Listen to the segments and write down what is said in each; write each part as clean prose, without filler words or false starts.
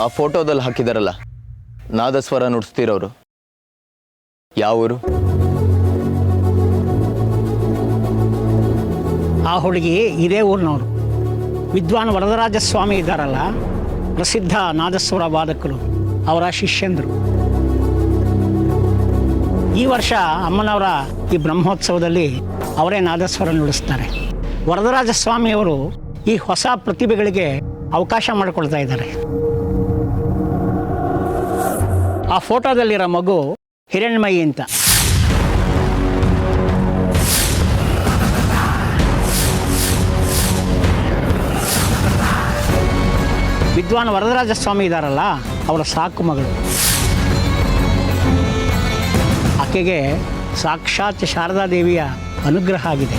ಆ ಫೋಟೋದಲ್ಲಿ ಹಾಕಿದಾರಲ್ಲ ನಾದಸ್ವರ ನುಡಿಸ್ತಿರೋರು ಯಾವ ಊರು? ಆ ಹುಡುಗಿ ಇದೇ ಊರಿನವರು. ವಿದ್ವಾನ್ ವರದರಾಜ ಸ್ವಾಮಿ ಇದ್ದಾರಲ್ಲ, ಪ್ರಸಿದ್ಧ ನಾದಸ್ವರ ವಾದಕರು, ಅವರ ಶಿಷ್ಯಂದರು. ಈ ವರ್ಷ ಅಮ್ಮನವರ ಈ ಬ್ರಹ್ಮೋತ್ಸವದಲ್ಲಿ ಅವರೇ ನಾದಸ್ವರ ನುಡಿಸ್ತಾರೆ. ವರದರಾಜ ಸ್ವಾಮಿಯವರು ಈ ಹೊಸ ಪ್ರತಿಭೆಗಳಿಗೆ ಅವಕಾಶ ಮಾಡಿಕೊಳ್ತಾ ಇದ್ದಾರೆ. ಆ ಫೋಟೋದಲ್ಲಿರೋ ಮಗು ಹಿರಣ್ಮಯಿ ಅಂತ. ವಿದ್ವಾನ್ ವರದರಾಜ ಸ್ವಾಮಿ ಇದ್ದಾರಲ್ಲ, ಅವರ ಸಾಕು ಮಗಳು. ಆಕೆಗೆ ಸಾಕ್ಷಾತ್ ಶಾರದಾದೇವಿಯ ಅನುಗ್ರಹ ಆಗಿದೆ.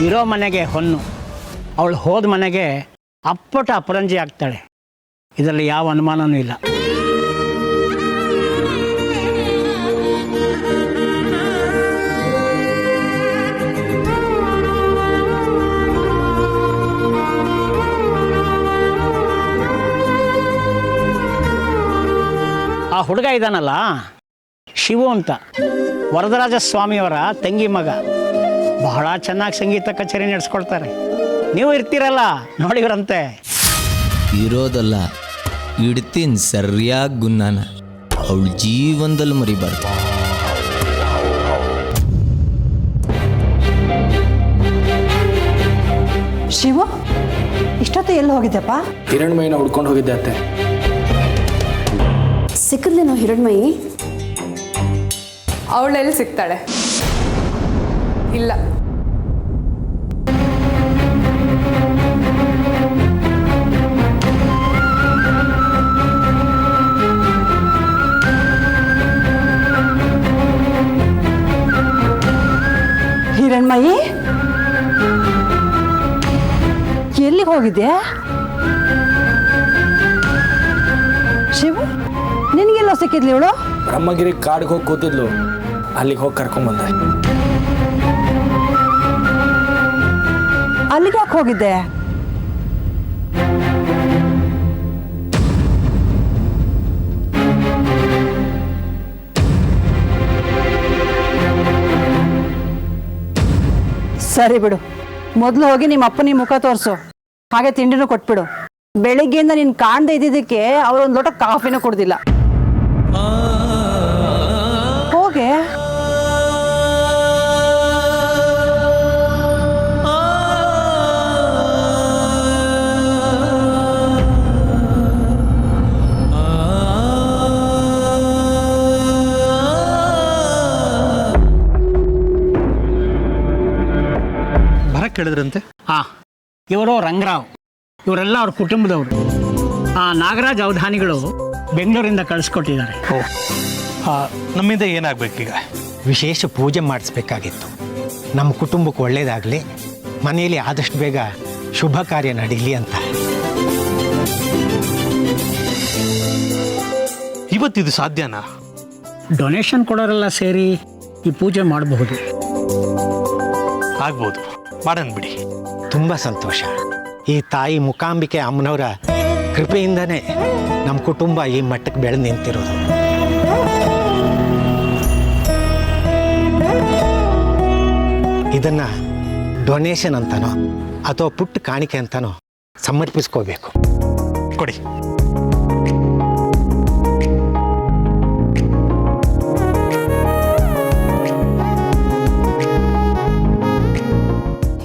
ಇರೋ ಮನೆಗೆ ಹೊನ್ನು, ಅವಳು ಹೋದ ಮನೆಗೆ ಅಪ್ಪಟ ಅಪರಂಜಿ ಆಗ್ತಾಳೆ. ಇದರಲ್ಲಿ ಯಾವ ಅನುಮಾನವೂ ಇಲ್ಲ. ಆ ಹುಡುಗ ಇದ್ದಾನಲ್ಲ, ಶಿವು ಅಂತ, ವರದರಾಜ ಸ್ವಾಮಿಯವರ ತಂಗಿ ಮಗ. ಬಹಳ ಚೆನ್ನಾಗಿ ಸಂಗೀತ ಕಚೇರಿ ನಡೆಸ್ಕೊಳ್ತಾರೆ. ನೀವು ಇರ್ತೀರಲ್ಲ, ನೋಡಿವ್ರಂತೆ. ಇರೋದಲ್ಲ, ಇಡ್ತೀನಿ ಸರಿಯಾಗಿ ಗುನ್ನಾನ. ಅವಳು ಜೀವನದಲ್ಲಿ ಮರಿಬಾರ್ದು. ಶಿವು, ಇಷ್ಟೊತ್ತು ಎಲ್ಲಿ ಹೋಗಿದ್ದೆಪ್ಪ? ಹಿರಣ್ಮಯಿನ ಹುಡ್ಕೊಂಡು ಹೋಗಿದ್ದೆ ಅತ್ತೆ. ಸಿಕ್ಕಿದ್ಲೇನೋ ಹಿರಣ್ಮಯಿ? ಅವಳೆಲ್ಲಿ ಸಿಗ್ತಾಳೆ? ಇಲ್ಲ. ಹಿರಣ್ಮಯಿ, ಎಲ್ಲಿಗೆ ಹೋಗಿದ್ದೆ? ಶಿವು, ನಿನಗೆಲ್ಲ ಸಿಕ್ಕಿದ್ಲಿ ಇವಳು? ಬ್ರಹ್ಮಗಿರಿ ಕಾಡಿಗೆ ಹೋಗಿ ಕೂತಿದ್ಲು, ಅಲ್ಲಿಗೆ ಹೋಗಿ ಕರ್ಕೊಂಬಂದೆ. ಅಲ್ಲಿಗೆ ಯಾಕೆ ಹೋಗಿದ್ದೆ? ಸರಿ ಬಿಡು, ಮೊದಲು ಹೋಗಿ ನಿಮ್ಮ ಅಪ್ಪನಿಗೆ ಮುಖ ತೋರಿಸು, ಹಾಗೆ ತಿಂಡಿನೂ ಕೊಟ್ಬಿಡು. ಬೆಳಿಗ್ಗೆಯಿಂದ ನೀನು ಕಾಣದೇ ಇದ್ದಿದ್ದಕ್ಕೆ ಅವರೊಂದು ಲೋಟ ಕಾಫಿನೂ ಕೊಡ್ದಿಲ್ಲ. ಹೋಗೆ. ಬರಕ್ಕೆ ಹೇಳಿದ್ರಂತೆ. ಇವರು ರಂಗರಾವ್, ಇವರೆಲ್ಲ ಅವ್ರ ಕುಟುಂಬದವರು. ನಾಗರಾಜ್ ಅವಧಾನಿಗಳು ಬೆಂಗಳೂರಿಂದ ಕಳಿಸ್ಕೊಟ್ಟಿದ್ದಾರೆ. ನಮ್ಮಿಂದ ಏನಾಗಬೇಕೀಗ? ವಿಶೇಷ ಪೂಜೆ ಮಾಡಿಸ್ಬೇಕಾಗಿತ್ತು. ನಮ್ಮ ಕುಟುಂಬಕ್ಕೆ ಒಳ್ಳೆಯದಾಗಲಿ, ಮನೆಯಲ್ಲಿ ಆದಷ್ಟು ಬೇಗ ಶುಭ ಕಾರ್ಯ ನಡೀಲಿ ಅಂತ. ಇವತ್ತಿದು ಸಾಧ್ಯನಾ? ಡೊನೇಷನ್ ಕೊಡೋರೆಲ್ಲ ಸೇರಿ ಈ ಪೂಜೆ ಮಾಡಬಹುದು. ಆಗ್ಬೋದು, ಮಾಡೋಣ ಬಿಡಿ. ತುಂಬ ಸಂತೋಷ. ಈ ತಾಯಿ ಮೂಕಾಂಬಿಕೆ ಅಮ್ಮನವರ ಕೃಪೆಯಿಂದನೇ ನಮ್ಮ ಕುಟುಂಬ ಈ ಮಟ್ಟಕ್ಕೆ ಬೆಳೆದು ನಿಂತಿರೋದು. ಇದನ್ನು ಡೊನೇಷನ್ ಅಂತನೋ ಅಥವಾ ಪುಟ್ಟ ಕಾಣಿಕೆ ಅಂತನೋ ಸಮರ್ಪಿಸ್ಕೋಬೇಕು. ಕೊಡಿ.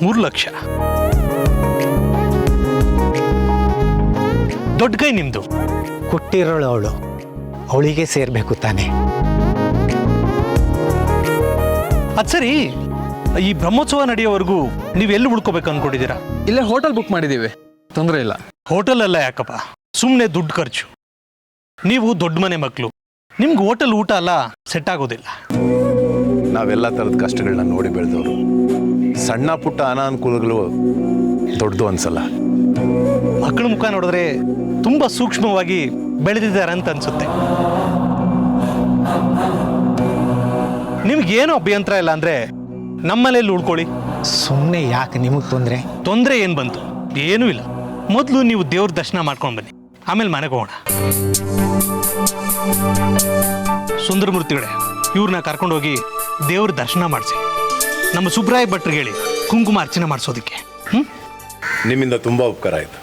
$3,00,000. ದೊಡ್ಡ ಕೈ ನಿಮ್ದು. ಕೊಟ್ಟಿರೋಳು ಅವಳು, ಅವಳಿಗೆ ಸೇರಬೇಕು ತಾನೆ. ಅದು ಸರಿ, ಈ ಬ್ರಹ್ಮೋತ್ಸವ ನಡೆಯೋವರೆಗೂ ನೀವೆಲ್ಲಿ ಉಳ್ಕೋಬೇಕು ಅನ್ಕೊಂಡಿದ್ದೀರಾ? ಇಲ್ಲೇ ಹೋಟೆಲ್ ಬುಕ್ ಮಾಡಿದ್ದೀವಿ, ತೊಂದರೆ ಇಲ್ಲ. ಹೋಟೆಲ್ ಎಲ್ಲ ಯಾಕಪ್ಪ, ಸುಮ್ಮನೆ ದುಡ್ಡು ಖರ್ಚು. ನೀವು ದೊಡ್ಡ ಮನೆ ಮಕ್ಕಳು, ನಿಮ್ಗೆ ಹೋಟೆಲ್ ಊಟ ಎಲ್ಲ ಸೆಟ್ ಆಗೋದಿಲ್ಲ. ನಾವೆಲ್ಲ ಥರದ ಕಷ್ಟಗಳನ್ನ ನೋಡಿ ಬೆಳೆದವರು. ಸಣ್ಣ ಪುಟ್ಟ ಅನಾನುಕೂಲಗಳು ದೊಡ್ಡದು ಅನ್ಸಲ್ಲ. ಮಕ್ಕಳ ಮುಖ ನೋಡಿದ್ರೆ ತುಂಬ ಸೂಕ್ಷ್ಮವಾಗಿ ಬೆಳೆದಿದ್ದಾರೆ ಅಂತ ಅನ್ಸುತ್ತೆ. ನಿಮ್ಗೇನು ಅಭ್ಯಂತರ ಇಲ್ಲ ಅಂದರೆ ನಮ್ಮನೇಲಿ ಉಳ್ಕೊಳ್ಳಿ. ಸುಮ್ಮನೆ ಯಾಕೆ ನಿಮಗೆ ತೊಂದರೆ? ತೊಂದರೆ ಏನು ಬಂತು? ಏನೂ ಇಲ್ಲ, ಮೊದಲು ನೀವು ದೇವ್ರ ದರ್ಶನ ಮಾಡ್ಕೊಂಡು ಬನ್ನಿ, ಆಮೇಲೆ ಮನೆಗೆ ಹೋಗೋಣ. ಸುಂದರಮೂರ್ತಿಗಳೇ, ಇವ್ರನ್ನ ಕರ್ಕೊಂಡೋಗಿ ದೇವ್ರ ದರ್ಶನ ಮಾಡಿಸಿ. ನಮ್ಮ ಸುಬ್ರಾಯ ಭಟ್ರಿಗೆ ಹೇಳಿ ಕುಂಕುಮ ಅರ್ಚನೆ ಮಾಡಿಸೋದಕ್ಕೆ. ನಿಮ್ಮಿಂದ ತುಂಬ ಉಪಕಾರ ಆಯಿತು.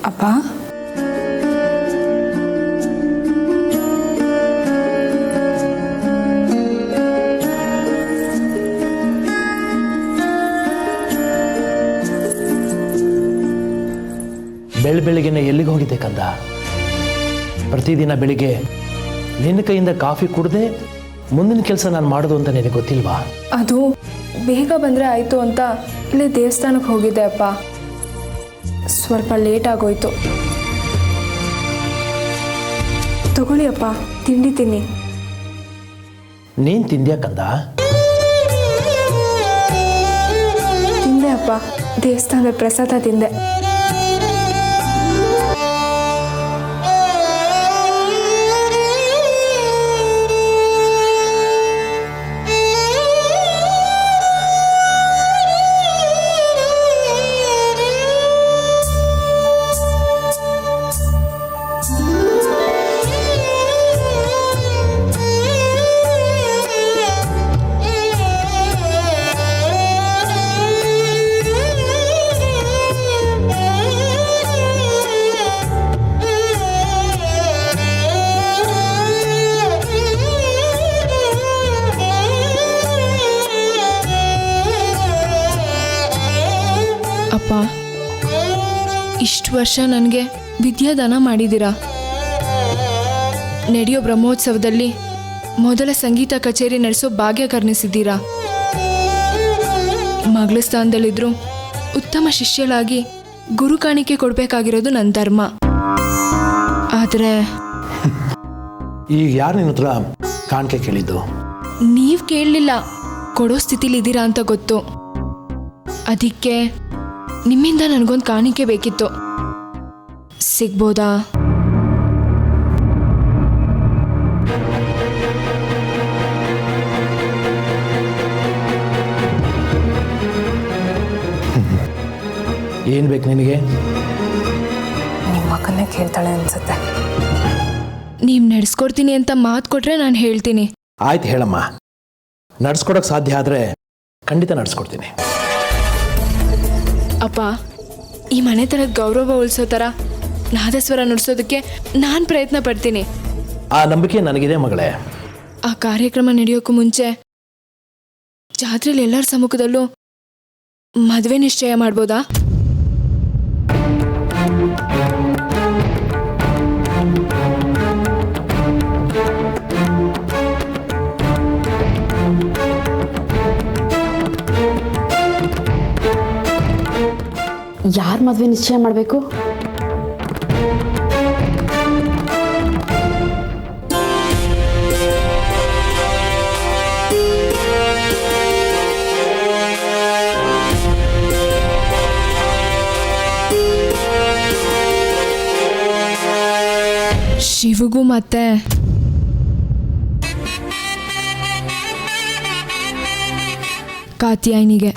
ಅಪ್ಪ, ಬೆಳಗ್ಗೆನೆ ಎಲ್ಲಿಗೆ ಹೋಗಿದ್ದೆ ಕಂದ? ಪ್ರತಿದಿನ ಬೆಳಿಗ್ಗೆ ನಿನ್ನ ಕೈಯಿಂದ ಕಾಫಿ ಕುಡ್ದೆ ಮುಂದಿನ ಕೆಲಸ ನಾನು ಮಾಡೋದು ಅಂತ ನಿನಗೆ ಗೊತ್ತಿಲ್ವಾ? ಅದು ಬೇಗ ಬಂದರೆ ಆಯಿತು ಅಂತ ಇಲ್ಲೇ ದೇವಸ್ಥಾನಕ್ಕೆ ಹೋಗಿದ್ದೆ ಅಪ್ಪ. ಸ್ವಲ್ಪ ಲೇಟ್ ಆಗೋಯ್ತು. ತಗೊಳ್ಳಿ ಅಪ್ಪ, ತಿಂಡಿ ತಿನ್ನಿ. ನೀನು ತಿಂದ್ಯಾ ಕಂದ? ತಿಂದೆ ಅಪ್ಪ, ದೇವಸ್ಥಾನದ ಪ್ರಸಾದ ತಿಂದೆ. ಅಪ್ಪ, ಇಷ್ಟು ವರ್ಷ ನನಗೆ ವಿದ್ಯಾದಾನ ಮಾಡಿದ್ದೀರಾ. ನಡೆಯೋ ಬ್ರಹ್ಮೋತ್ಸವದಲ್ಲಿ ಮೊದಲ ಸಂಗೀತ ಕಚೇರಿ ನಡೆಸೋ ಭಾಗ್ಯ ಕರ್ಣಿಸಿದ್ದೀರಾ. ಮಗಳ ಸ್ಥಾನದಲ್ಲಿದ್ದರೂ ಉತ್ತಮ ಶಿಷ್ಯಳಾಗಿ ಗುರು ಕಾಣಿಕೆ ಕೊಡಬೇಕಾಗಿರೋದು ನನ್ನ ಧರ್ಮ. ಆದರೆ ಈಗ ಯಾರು ನಿನ್ನ ಹತ್ರ ಕಾಣಿಕೆ ಕೇಳಿದ್ದು? ನೀವು ಕೇಳಲಿಲ್ಲ, ಕೊಡೋ ಸ್ಥಿತಿಲಿದ್ದೀರಾ ಅಂತ ಗೊತ್ತು. ಅದಕ್ಕೆ ನಿಮ್ಮಿಂದ ನನಗೊಂದು ಕಾಣಿಕೆ ಬೇಕಿತ್ತು. ಸಿಗ್ಬೋದಾ? ಏನು ಬೇಕು ನಿನಗೆ? ನಿಮ್ಮ ಮಗನ್ನೇ ಕೇಳ್ತಾಳೆ ಅನ್ಸುತ್ತೆ. ನೀವು ನಡೆಸ್ಕೊಡ್ತೀನಿ ಅಂತ ಮಾತು ಕೊಟ್ರೆ ನಾನು ಹೇಳ್ತೀನಿ. ಆಯ್ತು ಹೇಳಮ್ಮ, ನಡ್ಸ್ಕೊಡೋಕೆ ಸಾಧ್ಯ ಆದರೆ ಖಂಡಿತ ನಡ್ಸ್ಕೊಡ್ತೀನಿ. ಅಪ್ಪ, ಈ ಮನೆತನದ ಗೌರವ ಉಳಿಸೋ ಥರ ನಾದಸ್ವರ ನುಡಿಸೋದಕ್ಕೆ ನಾನು ಪ್ರಯತ್ನ ಪಡ್ತೀನಿ. ಆ ನಂಬಿಕೆ ನನಗಿದೆ ಮಗಳೇ. ಆ ಕಾರ್ಯಕ್ರಮ ನಡೆಯೋಕ್ಕೂ ಮುಂಚೆ ಜಾತ್ರೆಯಲ್ಲಿ ಎಲ್ಲರ ಸಮ್ಮುಖದಲ್ಲೂ ಮದುವೆ ನಿಶ್ಚಯ ಮಾಡ್ಬೋದಾ? ಯಾರು ಮದುವೆ ನಿಶ್ಚಯ ಮಾಡಬೇಕು? ಶಿವಗೂ ಮತ್ತೆ ಕಾತ್ಯಾಯನಿಗೆ.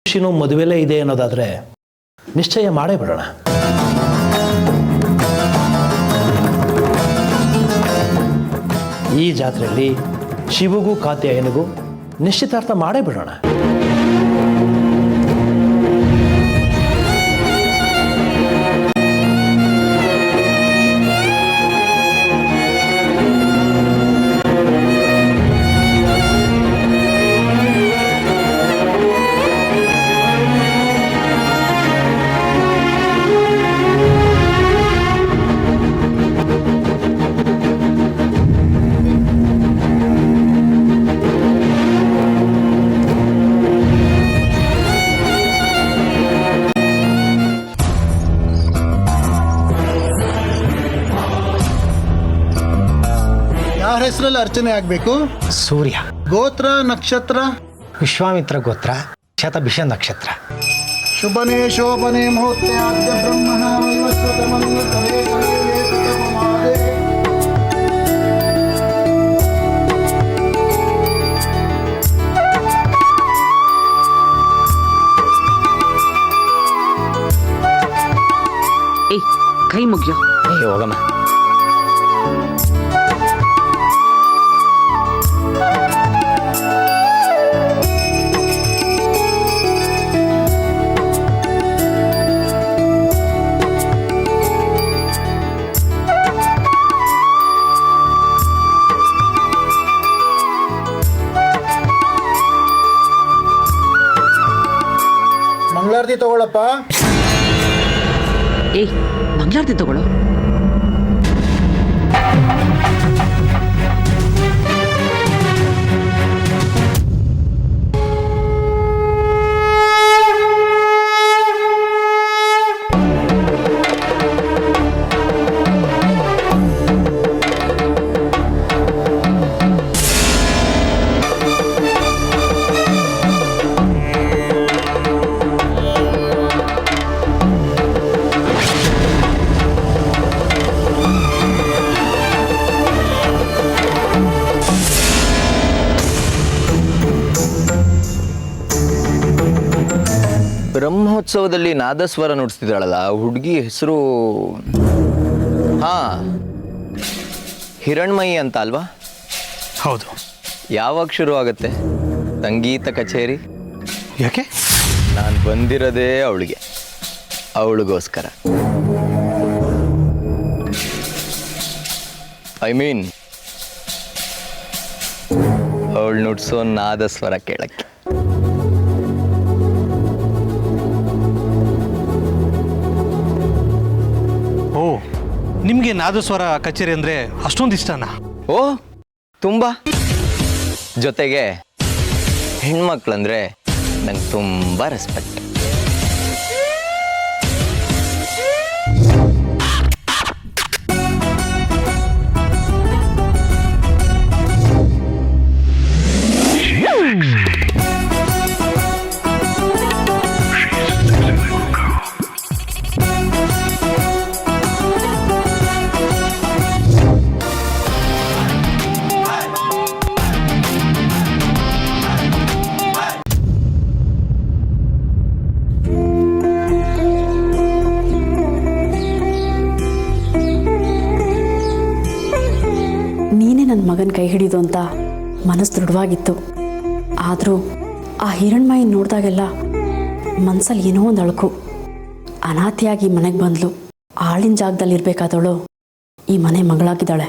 ಖುಷಿನೂ ಮದುವೆಲೇ ಇದೆ ಅನ್ನೋದಾದರೆ ನಿಶ್ಚಯ ಮಾಡೇ ಬಿಡೋಣ. ಈ ಜಾತ್ರೆಯಲ್ಲಿ ಶಿವಗೂ ಕಾತ್ಯಾಯನಿಗೂ ನಿಶ್ಚಿತಾರ್ಥ ಮಾಡೇ ಬಿಡೋಣ. ಯಾರ ಹೆಸರಲ್ಲಿ ಅರ್ಚನೆ ಆಗಬೇಕು? ಸೂರ್ಯ, ಗೋತ್ರ, ನಕ್ಷತ್ರ? ವಿಶ್ವಾಮಿತ್ರ ಗೋತ್ರ, ಶತಭಿಷ ನಕ್ಷತ್ರ. ಶುಭನೇ ಶೋಭನೆ ಮುಹೂರ್ತೆ ಆದ್ಯ ಬ್ರಹ್ಮಣ ವೈವಸ್ವತಮಂಗ ಕಲೆ ಕಲೆ ವೇದತಮಮಾದೆ. ಏಯ್, ಕೈ ಮುಗಿಯೋ. ಹೋಗಮ್ಮ. ಮಂಗಳಾರತಿ ತಗೊಳಪ್ಪ. ಏಯ್, ಮಂಗಳಾರತಿ ತಗೊಳ್ಳೋ. ಬ್ರಹ್ಮೋತ್ಸವದಲ್ಲಿ ನಾದಸ್ವರ ನುಡಿಸ್ತಿದ್ದಾಳಲ್ಲ ಹುಡುಗಿ ಹೆಸರು? ಹಾ, ಹಿರಣ್ಮಯಿ ಅಂತ ಅಲ್ವಾ? ಹೌದು. ಯಾವಾಗ ಶುರು ಆಗುತ್ತೆ ಸಂಗೀತ ಕಚೇರಿ? ಯಾಕೆ? ನಾನು ಬಂದಿರೋದೇ ಅವಳಿಗೋಸ್ಕರ. ಐ ಮೀನ್ ಅವಳು ನುಡ್ಸೋ ನಾದಸ್ವರ ಕೇಳಕ್ಕೆ. ಓ, ನಿಮಗೆ ನಾದಸ್ವರ ಕಚೇರಿ ಅಂದರೆ ಅಷ್ಟೊಂದು ಇಷ್ಟನಾ? ಓ, ತುಂಬ. ಜೊತೆಗೆ ಹೆಣ್ಮಕ್ಳಂದ್ರೆ ನಂಗೆ ತುಂಬ ರೆಸ್ಪೆಕ್ಟ್. ನನ್ನ ಮಗನ ಕೈ ಹಿಡಿದು ಅಂತ ಮನಸ್ಸು ದೃಢವಾಗಿತ್ತು. ಆದರೂ ಆ ಹಿರಣ್ಮಯಿ ನೋಡಿದಾಗೆಲ್ಲ ಮನಸ್ಸಲ್ಲಿ ಏನೋ ಒಂದು ಅಳುಕು. ಅನಾಥಿಯಾಗಿ ಮನೆಗೆ ಬಂದ್ಲು. ಆಳಿನ ಜಾಗದಲ್ಲಿ ಇರಬೇಕಾದವಳು ಈ ಮನೆ ಮಗಳಾಗಿದ್ದಾಳೆ.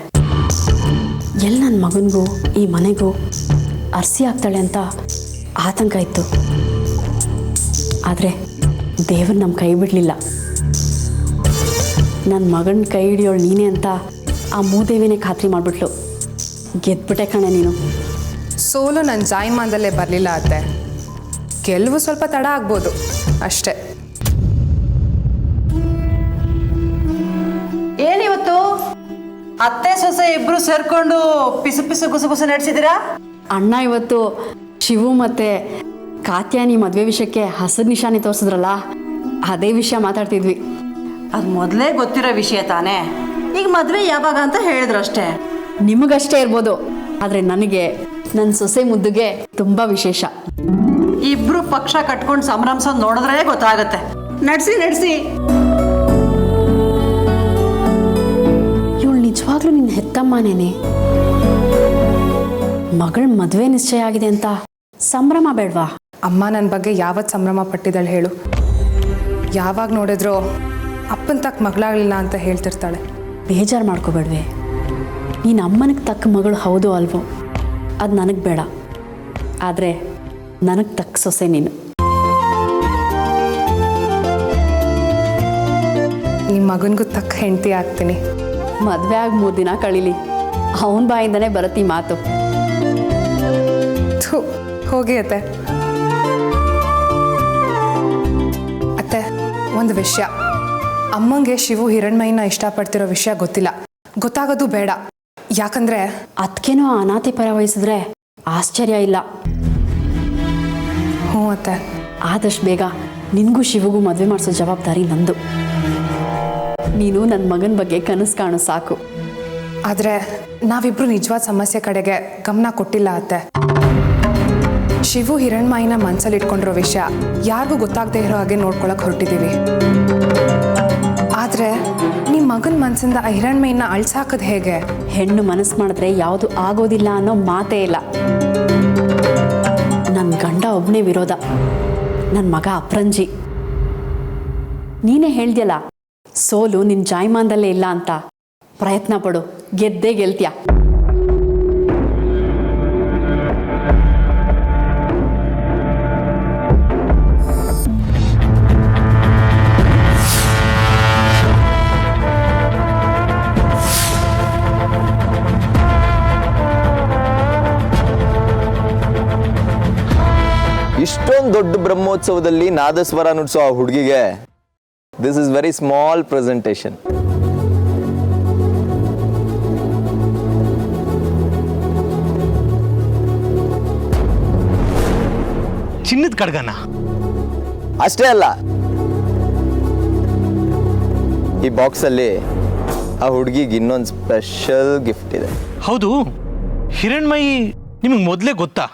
ಎಲ್ಲ ನನ್ನ ಮಗನಿಗೂ ಈ ಮನೆಗೂ ಅರ್ಸಿ ಆಗ್ತಾಳೆ ಅಂತ ಆತಂಕ ಇತ್ತು. ಆದರೆ ದೇವರು ನಮ್ಮ ಕೈ ಬಿಡಲಿಲ್ಲ. ನನ್ನ ಮಗನ ಕೈ ಹಿಡಿಯೋಳು ನೀನೇ ಅಂತ ಆ ಮೂದೇವಿನೇ ಖಾತ್ರಿ ಮಾಡಿಬಿಟ್ಲು. ಗೆದ್ಬಿಟ್ಟೆ ಕಣೆ ನೀನು. ಸೋಲು ನನ್ನ ಜಾಯಮಾನದಲ್ಲೇ ಬರಲಿಲ್ಲ ಅತ್ತೆ. ಗೆಲುವು ಸ್ವಲ್ಪ ತಡ ಆಗ್ಬೋದು ಅಷ್ಟೇ. ಏನಿವತ್ತು ಅತ್ತೆ ಸೊಸೆ ಇಬ್ರು ಸೇರ್ಕೊಂಡು ಪಿಸು ಪಿಸು ಗುಸು ಗುಸು ನಡೆಸಿದ್ದೀರಾ? ಅಣ್ಣ ಇವತ್ತು ಶಿವು ಮತ್ತೆ ಕಾತ್ಯಾನಿ ಮದುವೆ ವಿಷಯಕ್ಕೆ ಹಸಿರು ನಿಶಾನೆ ತೋರಿಸಿದ್ರಲ್ಲ, ಅದೇ ವಿಷಯ ಮಾತಾಡ್ತಿದ್ವಿ. ಅದು ಮೊದಲೇ ಗೊತ್ತಿರೋ ವಿಷಯ ತಾನೇ. ಈಗ ಮದುವೆ ಯಾವಾಗ ಅಂತ ಹೇಳಿದ್ರು ಅಷ್ಟೇ. ನಿಮಗಷ್ಟೇ ಇರ್ಬೋದು, ಆದರೆ ನನಗೆ ನನ್ನ ಸೊಸೆ ಮುದ್ದುಗೆ ತುಂಬ ವಿಶೇಷ. ಇಬ್ರು ಪಕ್ಷ ಕಟ್ಕೊಂಡು ಸಂಭ್ರಮಿಸೋದು ನೋಡಿದ್ರೆ ಗೊತ್ತಾಗತ್ತೆ. ನಡೆಸಿ. ಇವಳು ನಿಜವಾಗ್ಲೂ ನಿನ್ನ ಹೆತ್ತಮ್ಮನೇನೆ. ಮಗಳ ಮದುವೆ ನಿಶ್ಚಯ ಆಗಿದೆ ಅಂತ ಸಂಭ್ರಮ ಬೇಡ್ವಾ? ಅಮ್ಮ ನನ್ನ ಬಗ್ಗೆ ಯಾವತ್ತು ಸಂಭ್ರಮ ಪಟ್ಟಿದ್ದಾಳೆ ಹೇಳು? ಯಾವಾಗ ನೋಡಿದ್ರೋ ಅಪ್ಪನ ತಕ್ಕ ಮಗಳಾಗಲಿಲ್ಲ ಅಂತ ಹೇಳ್ತಿರ್ತಾಳೆ. ಬೇಜಾರು ಮಾಡ್ಕೋಬೇಡ್ವೆ. ನೀನು ಅಮ್ಮನಿಗೆ ತಕ್ಕ ಮಗಳು ಹೌದು ಅಲ್ವೋ ಅದು ನನಗೆ ಬೇಡ, ಆದರೆ ನನಗೆ ತಕ್ಕ ಸೊಸೆ ನೀನು. ನಿಮ್ಮ ಮಗನಿಗೂ ತಕ್ಕ ಹೆಂಡತಿ ಆಗ್ತೀನಿ. ಮದುವೆ ಆಗಿ 3 ದಿನ ಕಳೀಲಿ, ಅವನ ಬಾಯಿಂದನೇ ಬರತ್ತಿ ಮಾತು. ಹೋಗಿ ಅತ್ತೆ. ಒಂದು ವಿಷಯ, ಅಮ್ಮಂಗೆ ಶಿವು ಹಿರಣ್ಮಯ್ಯನ ಇಷ್ಟಪಡ್ತಿರೋ ವಿಷಯ ಗೊತ್ತಿಲ್ಲ, ಗೊತ್ತಾಗೋದು ಬೇಡ. ಯಾಕಂದ್ರೆ ಅದಕ್ಕೇನೋ ಅನಾಥೆ ಪರ ವಹಿಸಿದ್ರೆ ಆಶ್ಚರ್ಯ ಇಲ್ಲ. ಹ್ಞೂ ಅತ್ತೆ. ಆದಷ್ಟು ಬೇಗ ನಿನಗೂ ಶಿವಗೂ ಮದುವೆ ಮಾಡಿಸೋ ಜವಾಬ್ದಾರಿ ನಂದು. ನೀನು ನನ್ನ ಮಗನ ಬಗ್ಗೆ ಕನಸು ಕಾಣು ಸಾಕು. ಆದರೆ ನಾವಿಬ್ರು ನಿಜವಾದ ಸಮಸ್ಯೆ ಕಡೆಗೆ ಗಮನ ಕೊಟ್ಟಿಲ್ಲ ಅತ್ತೆ. ಶಿವು ಹಿರಣ್ಮಯ್ಯನ ಮನಸ್ಸಲ್ಲಿ ಇಟ್ಕೊಂಡಿರೋ ವಿಷಯ ಯಾರಿಗೂ ಗೊತ್ತಾಗದೇ ಇರೋ ಹಾಗೆ ನೋಡ್ಕೊಳಕ್ಕೆ ಹೊರಟಿದ್ದೀವಿ. ಆದರೆ ನಿಮ್ಮ ಮಗನ ಮನಸ್ಸಿಂದ ಆ ಹಿರಣ್ಮಯ್ಯನ ಅಳ್ಸಾಕೋದು ಹೇಗೆ? ಹೆಣ್ಣು ಮನಸ್ಸು ಮಾಡಿದ್ರೆ ಯಾವುದು ಆಗೋದಿಲ್ಲ ಅನ್ನೋ ಮಾತೇ ಇಲ್ಲ. ನನ್ನ ಗಂಡ ಒಬ್ಬನೇ ವಿರೋಧ, ನನ್ನ ಮಗ ಅಪ್ರಂಜಿ. ನೀನೇ ಹೇಳ್ದ್ಯಲ್ಲ, ಸೋಲು ನಿನ್ನ ಜಾಯಮಾನದಲ್ಲೇ ಇಲ್ಲ ಅಂತ. ಪ್ರಯತ್ನ ಪಡು, ಗೆದ್ದೇ ಗೆಲ್ತೀಯ. ಇಷ್ಟೊಂದು ದೊಡ್ಡ ಬ್ರಹ್ಮೋತ್ಸವದಲ್ಲಿ ನಾದಸ್ವರ ನುಡಿಸೋ ಆ ಹುಡುಗಿಗೆ this is very small presentation. ಚಿನ್ನದ ಕಡ್ಗನ ಅಷ್ಟೇ ಅಲ್ಲ, ಈ ಬಾಕ್ಸ್ ಅಲ್ಲಿ ಆ ಹುಡುಗಿಗೆ ಇನ್ನೊಂದು ಸ್ಪೆಷಲ್ ಗಿಫ್ಟ್ ಇದೆ. ಹೌದು, ಹಿರಣ್ಮಯಿ ನಿಮಗೆ ಮೊದಲೇ ಗೊತ್ತಾ?